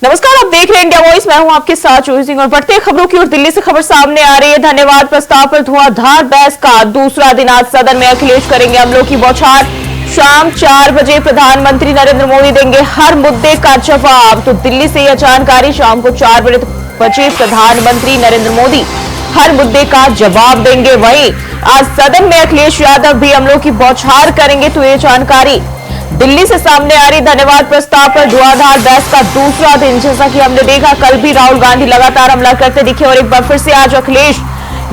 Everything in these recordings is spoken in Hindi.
नमस्कार, आप देख रहे हैं इंडिया वॉइस। मैं हूं आपके साथ जोई सिंह और बढ़ते खबरों की ओर। दिल्ली से खबर सामने आ रही है। धन्यवाद प्रस्ताव पर धुआंधार बहस का दूसरा दिन आज सदन में। अखिलेश करेंगे अमलों की बौछार। शाम 4 बजे प्रधानमंत्री नरेंद्र मोदी देंगे हर मुद्दे का जवाब। तो दिल्ली से यह जानकारी। शाम को 4 बजे प्रधानमंत्री नरेंद्र मोदी हर मुद्दे का जवाब देंगे। वहीं आज सदन में अखिलेश यादव भी अमलों की बौछार करेंगे। तो ये जानकारी दिल्ली से सामने आ रही। धन्यवाद प्रस्ताव पर धुआंधार बहस का दूसरा दिन। जैसा कि हमने देखा, कल भी राहुल गांधी लगातार हमला करते दिखे और एक बार फिर से आज अखिलेश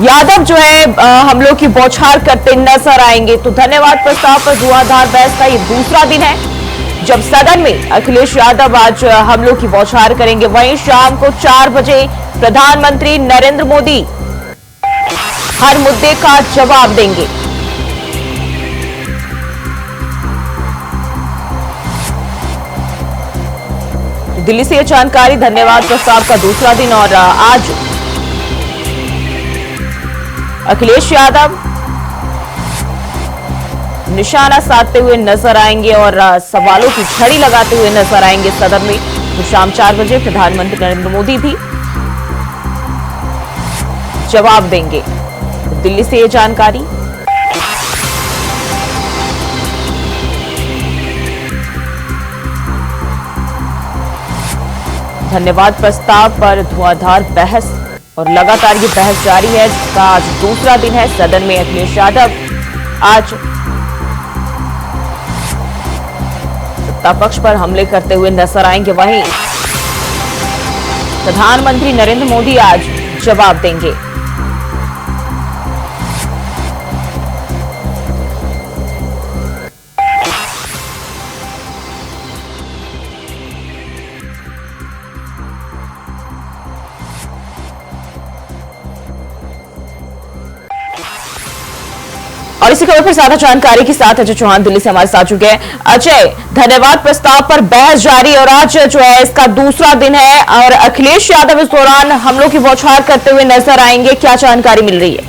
यादव जो है हमलों की बौछार करते नजर आएंगे। तो धन्यवाद प्रस्ताव पर धुआंधार बहस का ये दूसरा दिन है जब सदन में अखिलेश यादव आज हमलों की बौछार करेंगे। वहीं शाम को 4 बजे प्रधानमंत्री नरेंद्र मोदी हर मुद्दे का जवाब देंगे। दिल्ली से यह जानकारी। धन्यवाद प्रस्ताव का दूसरा दिन और आज अखिलेश यादव निशाना साधते हुए नजर आएंगे और सवालों की झड़ी लगाते हुए नजर आएंगे सदन में। तो शाम 4 बजे प्रधानमंत्री नरेंद्र मोदी भी जवाब देंगे। दिल्ली से यह जानकारी। धन्यवाद प्रस्ताव पर धुआंधार बहस और लगातार ये बहस जारी है, जिसका आज दूसरा दिन है। सदन में अखिलेश यादव आज सत्ता पक्ष पर हमले करते हुए नजर आएंगे। वहीं प्रधानमंत्री नरेंद्र मोदी आज जवाब देंगे। और इसी खबर पर ज्यादा जानकारी के साथ अजय चौहान दिल्ली से हमारे साथ जुड़ गए। अजय, धन्यवाद प्रस्ताव पर बहस जारी और आज जो है इसका दूसरा दिन है और अखिलेश यादव इस दौरान हमलों की बौछार करते हुए नजर आएंगे। क्या जानकारी मिल रही है?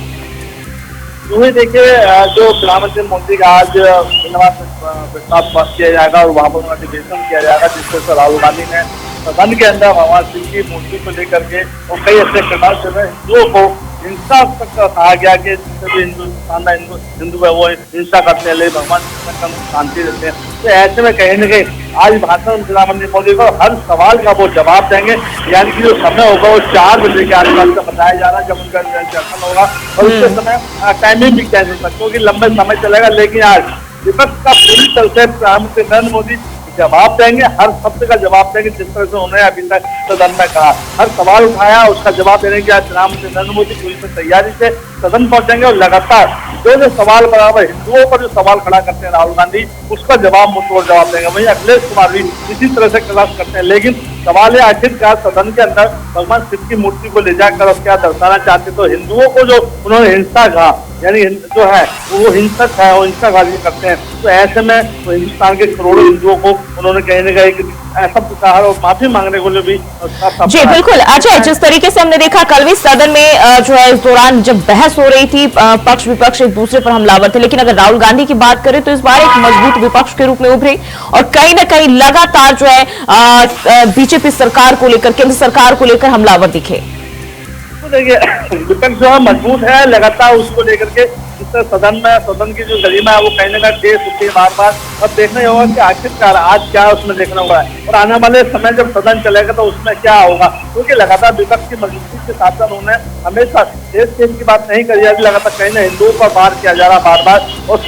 देखिए, जो प्रधानमंत्री मोदी का आज धन्यवाद प्रस्ताव पास किया जाएगा और वहां पर नोटिफिकेशन किया जाएगा, जिससे राहुल गांधी ने सदन के अंदर भगवान सिंह की मूर्ति को लेकर के और कई ऐसे प्रकार से हिंदुओं को हिंसा तक कहा गया कि हिंदू है वो हिंसा करते हैं, लेकिन भगवान तक शांति देते हैं। तो ऐसे में कहीं न कहीं आज भाषण में प्रधानमंत्री मोदी को हर सवाल का वो जवाब देंगे। यानी कि जो समय होगा वो 4 बजे के आसपास का बताया जा रहा है, जब उनका दर्शन होगा और उसके समय टाइमिंग भी कैंसिल कर, क्योंकि लंबे समय चलेगा। लेकिन आज विपक्ष का पूरी तरह से प्रधानमंत्री नरेंद्र मोदी जवाब देंगे, हर शब्द का जवाब देंगे, जिस तरह से उन्होंने अभी तक सदन में कहा। हर सवाल उठाया, उसका जवाब देने के आज प्रधानमंत्री नरेंद्र मोदी पूरी तैयारी से सदन पहुंचेंगे और लगातार जो सवाल बराबर हिंदुओं पर जो सवाल खड़ा करते हैं राहुल गांधी, उसका जवाब मुंहतोड़ जवाब देंगे। वहीं अखिलेश कुमार भी इसी तरह से क्लास करते हैं। लेकिन सवाल है, आखिरकार सदन के अंदर भगवान शिव की मूर्ति को ले जाकर क्या दर्शाना चाहते? तो हिंदुओं को जो उन्होंने हिंसा कहा, यानी जो है वो हिंसक है, वो हिंसागारी करते हैं। तो ऐसे में तो हिंदुस्तान के करोड़ों हिंदुओं को उन्होंने कहीं न कहीं ऐसा कहा और माफी मांगने को भी। जी बिल्कुल। अच्छा, जिस तरीके से हमने देखा कल भी सदन में जो है इस दौरान जब बहस हो रही थी, पक्ष विपक्ष एक दूसरे पर हमलावर थे, लेकिन अगर राहुल गांधी की बात करें तो इस बार एक मजबूत विपक्ष के रूप में उभरे और कहीं ना कहीं लगातार जो है बीजेपी सरकार को लेकर, केंद्र सरकार को लेकर हमलावर दिखे। देखिए, विपक्ष जो है मजबूत है, लगातार उसको लेकर के सदन की जो गरिमा है वो कहीं ना कहीं देश होती है बार। और देखना ही होगा कि आखिरकार आज क्या उसमें देखना होगा और आने वाले समय जब सदन चलेगा तो उसमें क्या होगा, क्योंकि लगातार विपक्ष की मजबूती के साथ उन्होंने हमेशा देश प्रेम की बात नहीं करी जाती, लगातार कहीं ना हिंदुओं पर वार किया जा रहा बार और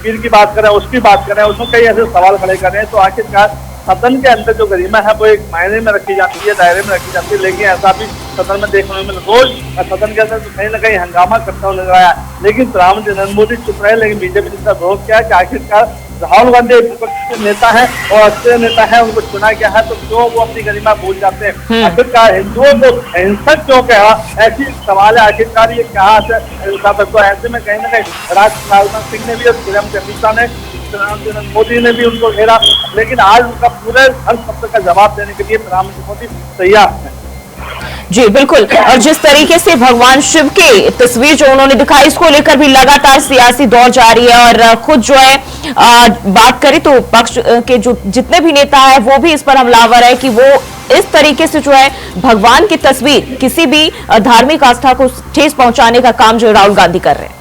पीर की बात करें, उसकी बात करें, उसमें कई ऐसे सवाल खड़े कर रहे हैं। तो आखिरकार सदन के अंदर जो गरिमा है वो एक मायने में रखी जाती है, दायरे में रखी जाती है। लेकिन ऐसा भी सदन में देखने में रोज सदन के अंदर तो कहीं ना कहीं हंगामा करता हुआ नजर आया। लेकिन प्रधानमंत्री नरेंद्र मोदी चुप रहे, लेकिन बीजेपी ने इसका विरोध किया कि आखिरकार राहुल गांधी विपक्ष के नेता है और अच्छे नेता है, उनको चुना गया है, तो क्यों वो अपनी गरिमा भूल जाते हैं? आखिरकार हिंदुओं को हिंसक क्यों कहा, ऐसी सवाल है। आखिरकार ये कहा तो ऐसे में कहीं ना कहीं राजनाथ सिंह ने भी और श्रीराम अमित ने, प्रधानमंत्री मोदी ने भी उनको घेरा, लेकिन आज उनका पूरे हर शब्द का जवाब देने के लिए प्रधानमंत्री मोदी तैयार है। जी बिल्कुल। और जिस तरीके से भगवान शिव की तस्वीर जो उन्होंने दिखाई, इसको लेकर भी लगातार सियासी दौर जारी है और खुद जो है बात करें तो पक्ष के जो जितने भी नेता है वो भी इस पर हमलावर है कि वो इस तरीके से जो है भगवान की तस्वीर, किसी भी धार्मिक आस्था को ठेस पहुंचाने का काम जो राहुल गांधी कर रहे हैं।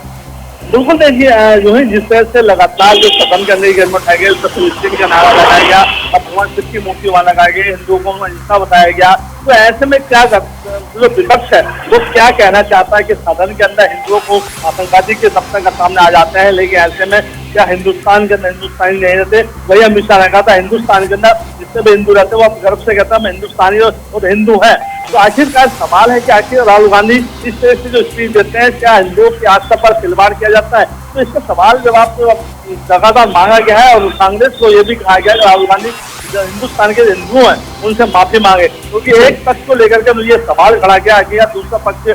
बिल्कुल देखिए, जो है जिस तरह से लगातार जो सदन के अंदर कदम उठाया गया, मुस्लिम का नारा लगाया गया, अब भगवान शिव की मूर्ति वहां लगाई गई, हिंदुओं को हिंसा बताया गया, तो ऐसे में क्या जो विपक्ष है वो क्या कहना चाहता है कि सदन के अंदर हिंदुओं को आतंकवादी के दफ्तर का सामने आ जाते हैं, लेकिन ऐसे में क्या हिंदुस्तान के अंदर हिंदुस्तानी नहीं रहते? वही अमित शाह ने कहा था हिंदुस्तान के अंदर जितने भी हिंदू रहते हैं वो आप गर्व से कहता है मैं हिंदुस्तानी और हिंदू है। तो आखिरकार सवाल है कि आखिर राहुल गांधी इस तरह से जो स्पीच देते हैं, क्या हिंदुओं की आस्था पर खिलवाड़ किया जाता है? तो इसका सवाल जवाब तो लगातार मांगा गया है और कांग्रेस को यह भी कहा गया कि राहुल गांधी जो हिंदुस्तान के हिंदू हैं उनसे माफी मांगे, क्योंकि एक पक्ष को लेकर के मुझे सवाल खड़ा किया कि दूसरा पक्ष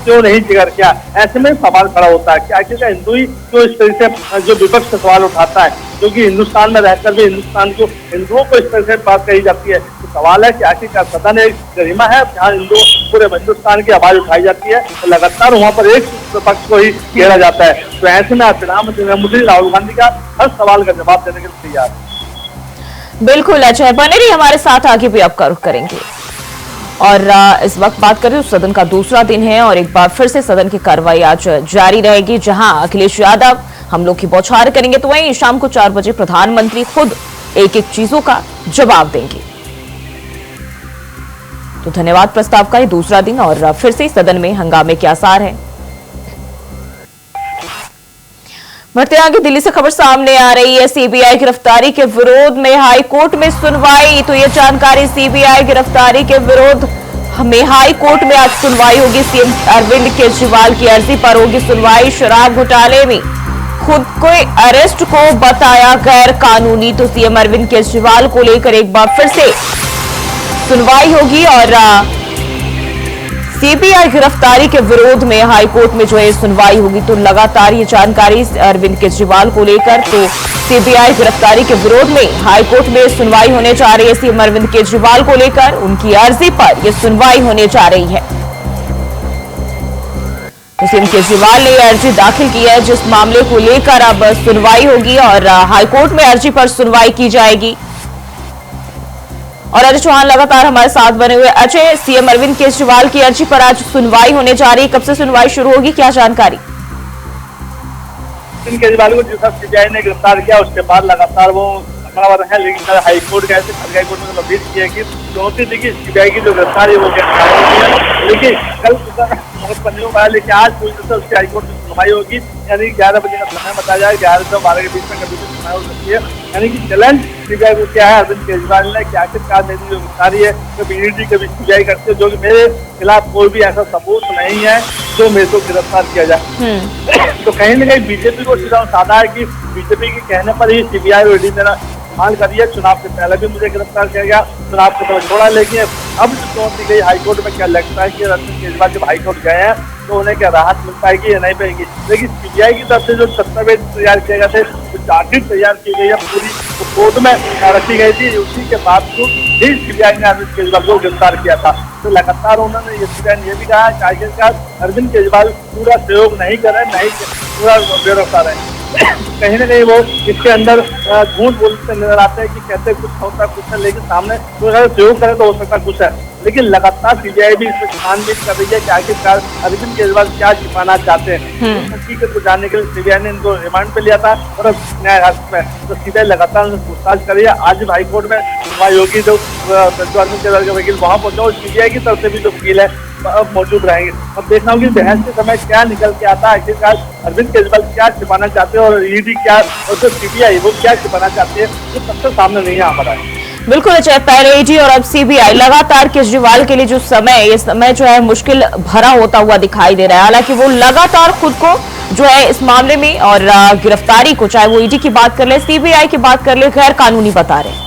क्यों नहीं जिक्र किया। ऐसे में सवाल खड़ा होता है कि आखिर हिंदू ही क्यों इस तरह से जो विपक्ष से सवाल उठाता है, क्योंकि हिंदुस्तान में रहकर भी हिंदुस्तान को हिंदुओं को इस तरह से बात कही जाती है। तो सवाल है कि आखिरकार सदन एक गरिमा है जहाँ हिंदू पूरे हिंदुस्तान की आवाज उठाई जाती है, तो लगातार वहाँ पर एक पक्ष को ही घेरा जाता है। तो ऐसे में प्रधानमंत्री राहुल गांधी का हर सवाल का जवाब देने के लिए तैयार है। बिल्कुल, अजय बने रही हमारे साथ, आगे भी आपका रुख करेंगे। और इस वक्त बात करें तो सदन का दूसरा दिन है और एक बार फिर से सदन की कार्रवाई आज जारी रहेगी, जहां अखिलेश यादव हमलों की बौछार करेंगे, तो वहीं शाम को 4 बजे प्रधानमंत्री खुद एक एक चीजों का जवाब देंगे। तो धन्यवाद प्रस्ताव का ये दूसरा दिन और फिर से सदन में हंगामे के आसार हैं। बढ़ते आगे दिल्ली से खबर सामने आ रही है, सीबीआई गिरफ्तारी के विरोध में हाई कोर्ट में सुनवाई। तो ये जानकारी, सीबीआई गिरफ्तारी के विरोध में हाई कोर्ट में आज सुनवाई होगी। सीएम अरविंद केजरीवाल की अर्जी पर होगी सुनवाई। शराब घोटाले में खुद को अरेस्ट को बताया गैर कानूनी, तो सीएम अरविंद केजरीवाल को लेकर एक बार फिर से सुनवाई होगी और सीबीआई गिरफ्तारी के विरोध में हाईकोर्ट में जो है सुनवाई होगी। तो लगातार ये जानकारी अरविंद केजरीवाल को लेकर, तो सीबीआई गिरफ्तारी के विरोध में हाईकोर्ट में सुनवाई होने जा रही है। सीएम अरविंद केजरीवाल को लेकर उनकी अर्जी पर यह सुनवाई होने जा रही है। तो सीएम केजरीवाल ने अर्जी दाखिल की है, जिस मामले को लेकर अब सुनवाई होगी और हाईकोर्ट में अर्जी पर सुनवाई की जाएगी। और अजय चौहान लगातार हमारे साथ बने हुए। अजय, सीएम अरविंद केजरीवाल की अर्जी पर आज सुनवाई होने जा रही है, कब से सुनवाई शुरू होगी, क्या जानकारी? केजरीवाल को जिस सीबीआई ने गिरफ्तार किया उसके बाद लगातार वो हमलावर है, लेकिन हाईकोर्ट गए थे, हाईकोर्ट में अपील किया कि 34 दिन की सीबीआई की जो गिरफ्तार है वो गिरफ्तार होती है, लेकिन कल बहुत पंद्रह को आया, लेकिन आज पूरी तरह से उसकी हाईकोर्ट में सुनवाई होगी। यानी 11 बजे का समय बताया जाए, 11 से 12 के बीच में कभी भी सुनवाई हो सकती है। यानी कि चैलेंज सीबीआई को क्या है अरविंद केजरीवाल ने कि आखिरकार मेरी जो गिरफ्तारी है कभी ईडी कभी सीबीआई करते हैं, जो कि मेरे खिलाफ कोई भी ऐसा सबूत नहीं है जो मेरे को गिरफ्तार किया जाए। तो कहीं ना कहीं बीजेपी को सीधा साधा है कि बीजेपी के कहने पर ही सीबीआई और ईडी ने मांग करी है। चुनाव से पहले भी मुझे गिरफ्तार किया गया, चुनाव के पहले छोड़ा, लेकिन अब जो चुनौती गई हाईकोर्ट में, क्या लगता है कि अरविंद केजरीवाल जब हाईकोर्ट गए हैं तो उन्हें क्या राहत मिल पाएगी या नहीं पाएगी? लेकिन सीबीआई की तरफ से जो दस्तावेज तैयार किए गए थे, जो चार्जशीट तैयार की गई है पूरी, तो कोर्ट में रखी गई थी, उसी के बावजूद ही सीबीआई ने अरविंद केजरीवाल को गिरफ्तार किया था। तो लगातार उन्होंने ये भी कहा कि आखिरकार अरविंद केजरीवाल पूरा सहयोग नहीं कर रहे, नहीं पूरा बेरोजगार है। कहीं ना कहीं वो इसके अंदर झूठ बोलते नजर आते हैं कि कहते कुछ होता कुछ है, लेकिन सामने तो अगर सहयोग करे तो हो सकता कुछ है। लेकिन लगातार सीबीआई भी इसमें छानबीन कर रही है कि आखिरकार अरविंद केजरीवाल क्या छिपाना चाहते हैं। हकीकत को जानने के लिए सीबीआई ने इनको रिमांड पे लिया था और अब न्यायालय में तो सीबीआई लगातार पूछताछ कर रही है। आज भी हाईकोर्ट में सुनवाई होगी, जो अरविंद केजरीवाल के वकील वहां पहुंचे और सीबीआई की तरफ से भी जो वकील है अब मौजूद रहेंगे। अब देखना होगी बहस के समय क्या निकल के आता है, आखिरकार अरविंद केजरीवाल क्या छिपाना चाहते हैं और ईडी क्या और जो सीबीआई वो क्या छिपाना चाहती है, वो सबसे सामने नहीं आ पा रहा है। बिल्कुल अजय, पहले ईडी और अब सीबीआई लगातार केजरीवाल के लिए जो ये समय जो है मुश्किल भरा होता हुआ दिखाई दे रहा है। हालांकि वो लगातार खुद को जो है इस मामले में और गिरफ्तारी को, चाहे वो ईडी की बात कर ले, सीबीआई की बात कर ले, गैर कानूनी बता रहे हैं।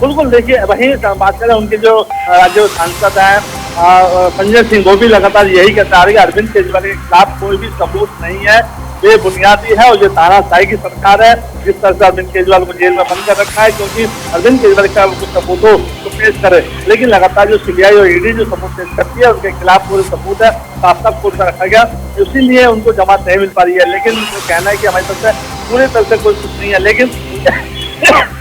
बिल्कुल, देखिए वही बात करें, उनके जो राज्य सांसद हैं संजय सिंह, वो भी लगातार यही कहता है कि अरविंद केजरीवाल के खिलाफ कोई भी सबूत नहीं है, बेबुनियादी है और ये तानाशाही की सरकार है। जिस तरह से अरविंद केजरीवाल को जेल में बंद कर रखा है, क्योंकि अरविंद केजरीवाल का कुछ सबूतों को पेश करे, लेकिन लगातार जो सीबीआई और ईडी जो सबूत पेश करती है उसके खिलाफ पूरे सबूत है साफ साफ कोर्ट में रखा गया, इसीलिए उनको जमानत नहीं मिल पा रही है। लेकिन उनको कहना है कि हमारी तरफ से पूरी तरह से कोई कुछ नहीं है, लेकिन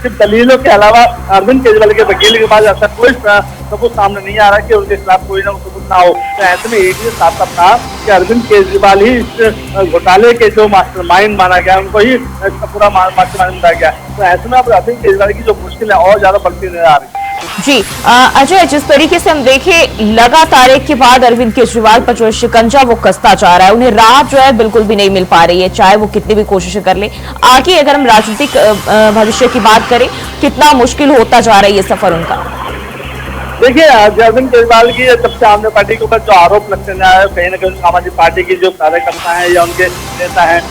सिर्फ दलीलों के अलावा अरविंद केजरीवाल के वकील के पास ऐसा कोई सबूत सामने नहीं आ रहा कि उनके खिलाफ कोई ना सबूत ना हो। तो ऐसे में ईडी ने साफ साफ कहा कि अरविंद केजरीवाल ही इस घोटाले के जो मास्टरमाइंड माना गया, उनको ही इसका पूरा मास्टरमाइंड बताया गया। तो ऐसे में अब अरविंद केजरीवाल की जो मुश्किल है और ज्यादा बढ़ती नजर आ रही है। जी अजय, जिस तरीके से हम देखें लगातार एक के बाद अरविंद केजरीवाल पर जो शिकंजा वो कसता जा रहा है, उन्हें राहत जो है बिल्कुल भी नहीं मिल पा रही है, चाहे वो कितनी भी कोशिशें कर ले। आगे अगर हम राजनीतिक भविष्य की बात करें, कितना मुश्किल होता जा रहा है ये सफर उनका? देखिए, अरविंद केजरीवाल की जब से आम आदमी पार्टी के ऊपर जो आरोप लगते जा रहे हैं, कहीं ना कहीं सामाजिक पार्टी की जो कार्यकर्ता है या उनके नेता है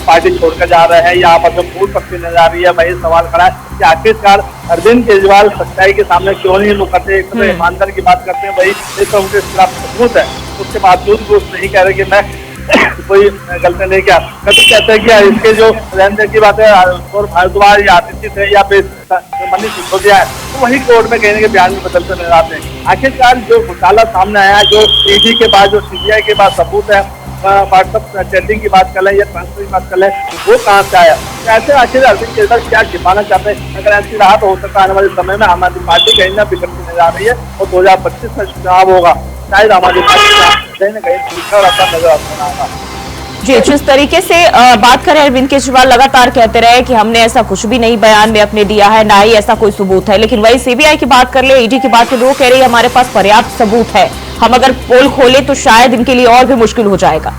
पार्टी छोड़कर जा रहे हैं, यहाँ पर जो फूट पकड़ी नजर आ रही है, वही सवाल खड़ा है कि आखिरकार अरविंद केजरीवाल सच्चाई के सामने क्यों नहीं मुंह करते, एक तो ईमानदारी की बात करते हैं, वही एक तो उनके खिलाफ सबूत है, उसके बावजूद भी नहीं कह रहे कि मैं कोई गलती नहीं किया। कभी कहते हैं कि इसके जो लेन देन की बात है और भारद्वाज या आतिथ्य थे या फिर मनीष सिसोदिया है, तो वही कोर्ट में कहने के बयान में बदलते नजर आते हैं। आखिरकार जो घोटाला सामने आया, जो ईडी के बाद जो सीबीआई के बाद सबूत है, व्हाट्सएप चैटिंग की बात कर लें या ट्रांसफर की बात कर लें, वो कहाँ से आया? ऐसे आखिर अरविंद केजरीवाल क्या छिपाना चाहते हैं? अगर ऐसी रहा तो हो सकता है आने वाले समय में आम आदमी पार्टी कहीं ना बिगड़ती नजर आ रही है और 2025 में चुनाव होगा, शायद आम आदमी पार्टी कहीं ना कहीं नजर आता। जी, जिस तरीके से बात करें, अरविंद केजरीवाल लगातार कहते रहे कि हमने ऐसा कुछ भी नहीं बयान में अपने दिया है, ना ही ऐसा कोई सबूत है, लेकिन वही सीबीआई की बात कर ले, ईडी की बात कर ले, वो कह रही है हमारे पास पर्याप्त सबूत है, हम अगर पोल खोले तो शायद इनके लिए और भी मुश्किल हो जाएगा।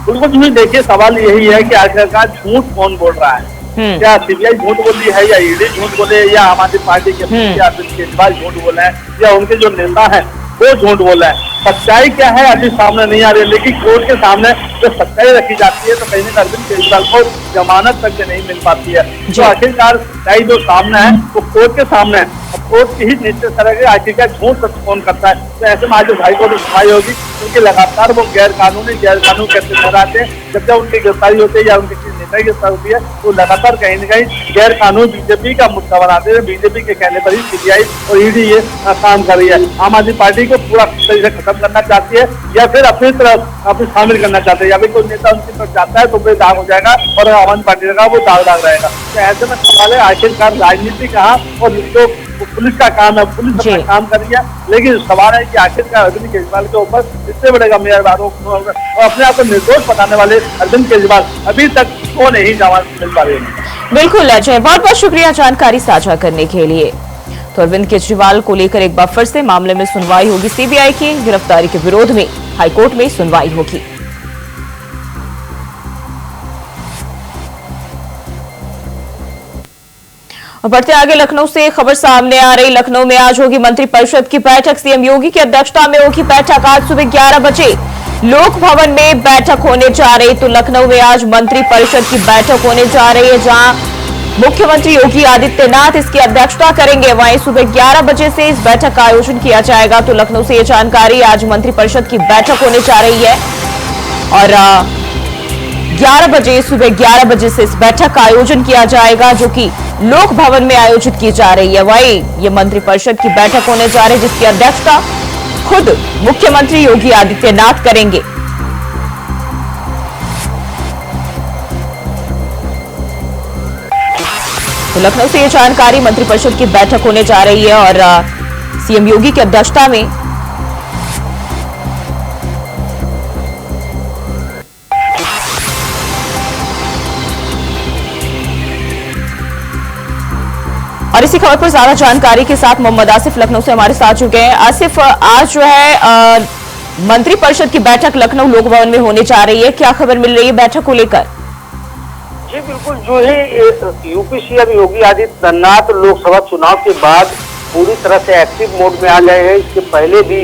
बिल्कुल, देखिए सवाल यही है कि आखिरकार झूठ कौन बोल रहा है? क्या सीबीआई झूठ बोल रही है या ईडी झूठ बोले या आम आदमी पार्टी के अरविंद केजरीवाल झूठ बोले हैं या उनके जो नेता है वो झूठ बोला है? सच्चाई क्या है अभी सामने नहीं आ रही है, लेकिन कोर्ट के सामने जो सच्चाई रखी जाती है तो कहीं ना अरविंद केजरीवाल को जमानत तक नहीं मिल पाती है। तो आखिरकार सच्चाई जो सामने है वो कोर्ट के सामने है, कोर्ट की ही निश्चित करेगी आखिरकार झूठ सच कौन करता है। तो ऐसे में आज हाईकोर्ट में सुनवाई होगी, क्योंकि लगातार वो गैर कानून कहते नजर आते हैं। जब जब उनकी गिरफ्तारी होती है या उनकी किसी नेता की गिरफ्तारी होती है तो लगातार कहीं ना कहीं गैर कानून बीजेपी का मुद्दा बनाते हैं। बीजेपी के कहने पर ही सीबीआई और ईडी ये काम कर रही है। आम आदमी पार्टी को पूरा तरीके से खत्म करना चाहती है या फिर अपनी तरफ अपनी शामिल करना चाहते हैं, या फिर कोई नेता उनकी तरफ जाता है तो वे दाग हो जाएगा और आम आदमी पार्टी का वो दाग रहेगा। तो ऐसे में सवाल है आखिरकार राजनीति कहाँ और जो पुलिस का काम है, पुलिस अपना काम कर रही है, लेकिन सवाल है कि आखिरकार अरविंद केजरीवाल के ऊपर इतने बड़े गंभीर आरोप और अपने आप को निर्दोष बताने वाले अरविंद केजरीवाल अभी तक को नहीं जमानत मिल पा रही है। बिल्कुल अजय, बहुत बहुत शुक्रिया जानकारी साझा करने के लिए। तो अरविंद केजरीवाल को लेकर एक बार फिर से मामले में सुनवाई होगी, सीबीआई की गिरफ्तारी के विरोध में हाईकोर्ट में सुनवाई होगी। और बढ़ते आगे लखनऊ से खबर सामने आ रही, लखनऊ में आज होगी मंत्रिपरिषद की बैठक, सीएम योगी की अध्यक्षता में होगी बैठक। आज सुबह 11 बजे लोक भवन में बैठक होने जा रही। तो लखनऊ में आज मंत्रिपरिषद की बैठक होने जा रही है, जहां मुख्यमंत्री योगी आदित्यनाथ इसकी अध्यक्षता करेंगे। वहीं सुबह 11 बजे से इस बैठक का आयोजन किया जाएगा। तो लखनऊ से ये जानकारी, आज मंत्रिपरिषद की बैठक होने जा रही है और 11 बजे सुबह 11 बजे से इस बैठक का आयोजन किया जाएगा, जो कि लोक भवन में आयोजित की जा रही है। वही ये मंत्रिपरिषद की बैठक होने जा रही है, जिसकी अध्यक्षता खुद मुख्यमंत्री योगी आदित्यनाथ करेंगे। तो लखनऊ से ये जानकारी, मंत्रिपरिषद की बैठक होने जा रही है और सीएम योगी की अध्यक्षता में और इसी खबर पर ज्यादा जानकारी के साथ मोहम्मद आसिफ लखनऊ से हमारे साथ जुड़ गए हैं। आसिफ, आज जो है मंत्रिपरिषद की बैठक लखनऊ लोक भवन में होने जा रही है, क्या खबर मिल रही है बैठक को लेकर? जी बिल्कुल, जो है यूपी सीएम योगी आदित्यनाथ लोकसभा चुनाव के बाद पूरी तरह से एक्टिव मोड में आ गए हैं। इसके पहले भी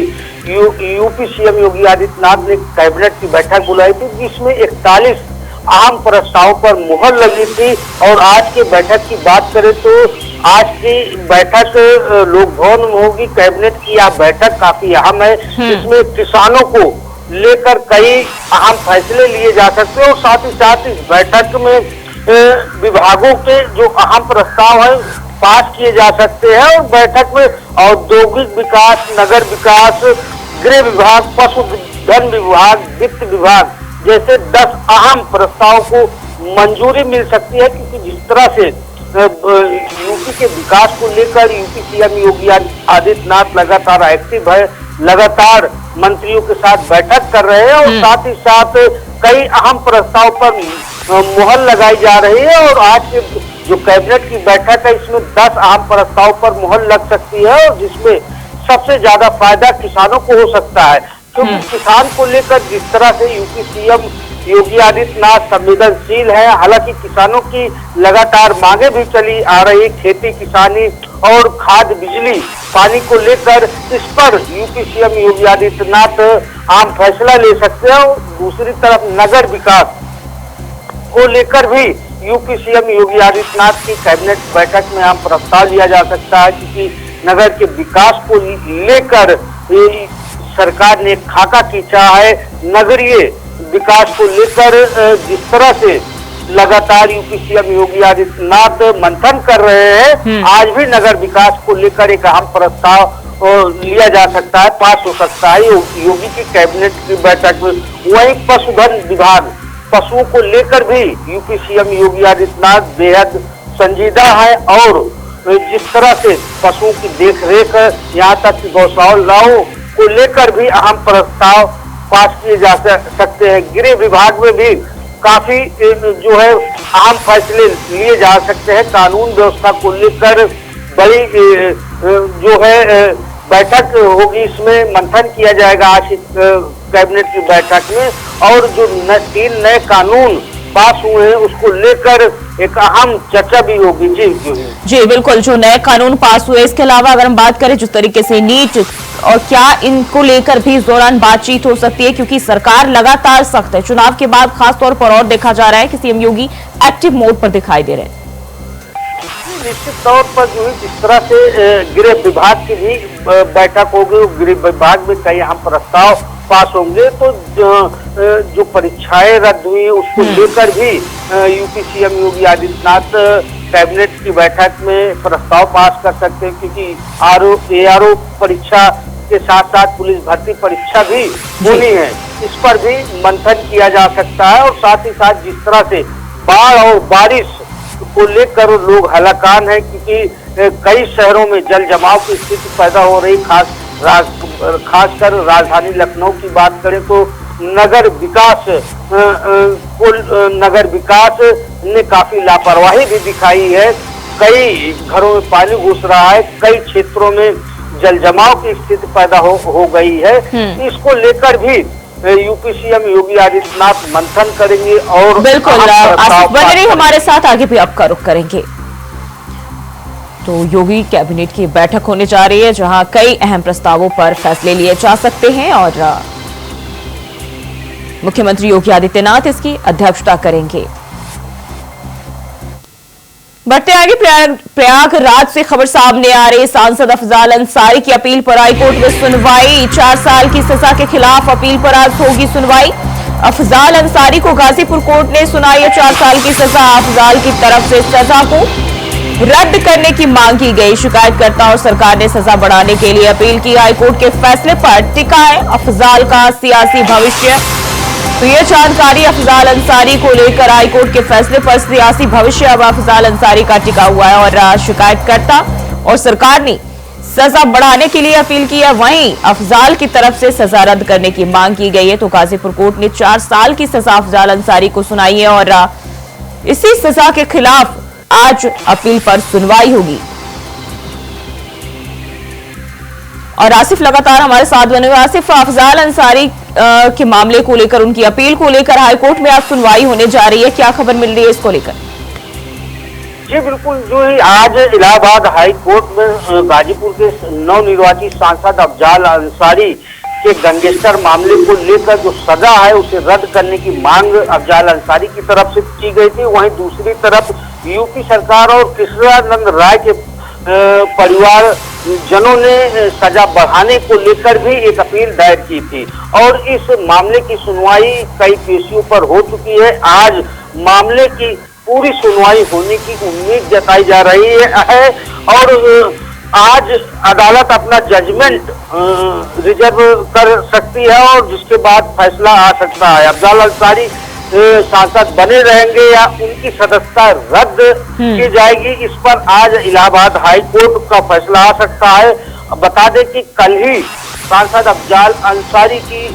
यूपी सीएम योगी आदित्यनाथ ने कैबिनेट की बैठक बुलाई थी, जिसमें 41 अहम प्रस्तावों पर मुहर लगी थी। और आज की बैठक की बात करें तो आज की बैठक लोक भवन में होगी। कैबिनेट की यह बैठक काफी अहम है। इसमें किसानों को लेकर कई अहम फैसले लिए जा सकते हैं और साथ ही साथ इस बैठक में विभागों के जो अहम प्रस्ताव है पास किए जा सकते हैं। और बैठक में औद्योगिक विकास, नगर विकास, गृह विभाग, पशुधन विभाग, वित्त विभाग जैसे 10 अहम प्रस्ताव को मंजूरी मिल सकती है, क्योंकि जिस तरह से यूपी के विकास को लेकर यूपी सीएम योगी आदित्यनाथ लगातार एक्टिव है, लगातार मंत्रियों के साथ बैठक कर रहे हैं और साथ ही साथ कई अहम प्रस्ताव पर मुहर लगाई जा रही है। और आज के जो कैबिनेट की बैठक है इसमें 10 अहम प्रस्ताव पर मुहर लग सकती है और जिसमें सबसे ज्यादा फायदा किसानों को हो सकता है, क्योंकि किसान को लेकर जिस तरह से यूपी सीएम योगी आदित्यनाथ संवेदनशील है। हालांकि किसानों की लगातार मांगे भी चली आ रही, खेती किसानी और खाद बिजली पानी को लेकर इस पर यूपी सीएम योगी आदित्यनाथ आम फैसला ले सकते हैं। दूसरी तरफ नगर विकास को लेकर भी यूपी सीएम योगी आदित्यनाथ की कैबिनेट बैठक में आम प्रस्ताव लिया जा सकता है, क्योंकि नगर के विकास को लेकर सरकार ने खाका खींचा है। नगरीय विकास को लेकर जिस तरह से लगातार यूपी सीएम योगी आदित्यनाथ मंथन कर रहे हैं, आज भी नगर विकास को लेकर एक अहम प्रस्ताव लिया जा सकता है, पास हो सकता है योगी की कैबिनेट की बैठक में। वहीं पशुधन विभाग, पशुओं को लेकर भी यूपी सीएम योगी आदित्यनाथ बेहद संजीदा है और जिस तरह से पशुओं की देखरेख, यहाँ तक कि गौशालाओं को लेकर भी अहम प्रस्ताव पास किए जा सकते हैं। गृह विभाग में भी काफी जो है अहम फैसले लिए जा सकते हैं। कानून व्यवस्था को लेकर बड़ी जो है बैठक होगी, इसमें मंथन किया जाएगा आज कैबिनेट की बैठक में। और जो 3 नए कानून पास हुए हैं उसको लेकर एक अहम चर्चा भी होगी। जी बिल्कुल, जो नए कानून पास हुए, इसके अलावा अगर हम बात करें जिस तरीके से नीट और क्या इनको लेकर भी इस दौरान बातचीत हो सकती है, क्योंकि सरकार लगातार सख्त है। चुनाव के बाद खासतौर पर और देखा जा रहा है कि सीएम योगी एक्टिव मोड पर दिखाई दे रहे हैं। निश्चित तौर पर जो है जिस तरह से गृह विभाग की भी बैठक होगी, गृह विभाग में कई अहम प्रस्ताव पास होंगे, तो जो परीक्षाएं रद्द हुई उसको लेकर भी UP CM Yogi Adityanath cabinet की बैठक में प्रस्ताव पास कर सकते हैं, क्योंकि ARO परीक्षा के साथ साथ पुलिस भर्ती परीक्षा भी होनी है, इस पर भी मंथन किया जा सकता है। और साथ ही साथ जिस तरह से बाढ़ और बारिश को लेकर लोग हलाकान है, क्योंकि कई शहरों में जल जमाव की स्थिति पैदा हो रही, खासकर राजधानी लखनऊ की बात करें तो नगर विकास ने काफी लापरवाही भी दिखाई है। कई घरों में पानी घुस रहा है, कई क्षेत्रों में जल जमाव की स्थिति पैदा हो गई है। इसको लेकर भी यूपी सीएम योगी आदित्यनाथ मंथन करेंगे और बिल्कुल बने रहिए हमारे साथ, आगे भी आपका रुख करेंगे। तो योगी कैबिनेट की बैठक होने जा रही है जहां कई अहम प्रस्तावों पर फैसले लिए जा सकते हैं और मुख्यमंत्री योगी आदित्यनाथ इसकी अध्यक्षता करेंगे। बढ़ते आगे प्रयागराज से खबर सामने आ रही, सांसद अफजाल अंसारी की अपील पर हाईकोर्ट में सुनवाई। 4 साल की सजा के खिलाफ अपील पर आज होगी सुनवाई। अफजाल अंसारी को गाजीपुर कोर्ट ने सुनाई है 4 साल की सजा। अफजाल की तरफ से सजा को रद्द करने की मांग की गई। शिकायतकर्ता और सरकार ने सजा बढ़ाने के लिए अपील की। हाईकोर्ट के फैसले पर टिका है अफजाल का सियासी भविष्य। तो ये जानकारी अफजाल अंसारी को लेकर हाईकोर्ट के फैसले पर सियासी भविष्य अब अफजाल अंसारी का टिका हुआ है और शिकायतकर्ता और सरकार ने सजा बढ़ाने के लिए अपील की है। वहीं अफजाल की तरफ से सजा रद्द करने की मांग की गई है। तो गाजीपुर कोर्ट ने 4 साल की सजा अफजाल अंसारी को सुनाई है और इसी सजा के खिलाफ आज अपील पर सुनवाई होगी। और आसिफ लगातार हमारे साथ बने हुए। आसिफ, अफजाल अंसारी के मामले को लेकर, उनकी अपील को लेकर हाईकोर्ट में आज सुनवाई होने जा रही है, क्या खबर मिल रही है इसको लेकर? जी बिल्कुल, जो है आज इलाहाबाद हाई कोर्ट में गाजीपुर के नवनिर्वाचित सांसद अफजाल अंसारी के गैंगस्टर मामले को लेकर जो सजा है उसे रद्द करने की मांग अफजाल अंसारी की तरफ से की गई थी। वहीं दूसरी तरफ यूपी सरकार और कृष्णानंद राय के परिवार जनों ने सजा बढ़ाने को लेकर भी एक अपील दायर की थी और इस मामले की सुनवाई कई पेशियों पर हो चुकी है। आज मामले की पूरी सुनवाई होने की उम्मीद जताई जा रही है और आज अदालत अपना जजमेंट रिजर्व कर सकती है और जिसके बाद फैसला आ सकता है। अफजाल अंसारी सांसद बने रहेंगे या उनकी सदस्यता रद्द की जाएगी, इस पर आज इलाहाबाद हाई कोर्ट का फैसला आ सकता है। बता दें कि कल ही सांसद अफजाल अंसारी की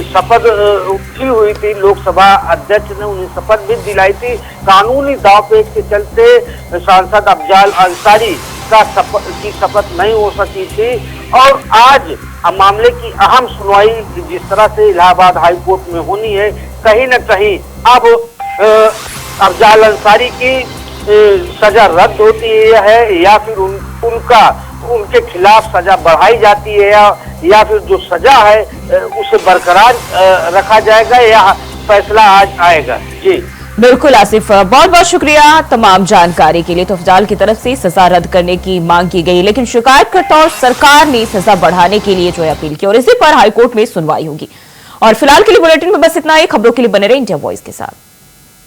शपथ उठी हुई थी, लोकसभा अध्यक्ष ने उन्हें शपथ भी दिलाई थी। कानूनी दांवपेच के चलते सांसद अफजाल अंसारी की शपथ नहीं हो सकी थी और आज मामले की अहम सुनवाई जिस तरह से इलाहाबाद हाई कोर्ट में होनी है, कहीं न कहीं अब अफजाल अंसारी की सजा रद्द होती है या फिर उनके खिलाफ सजा बढ़ाई जाती है या फिर जो सजा है उसे बरकरार रखा जाएगा या फैसला आज आएगा। जी बिल्कुल आसिफ, बहुत बहुत शुक्रिया तमाम जानकारी के लिए। तो अफजाल की तरफ से सजा रद्द करने की मांग की गई, लेकिन शिकायतकर्ता और सरकार ने सजा बढ़ाने के लिए जो है अपील की और इसी पर हाईकोर्ट में सुनवाई होगी। और फिलहाल के लिए बुलेटिन में बस इतना ही। खबरों के लिए बने रहे इंडिया वॉइस के साथ।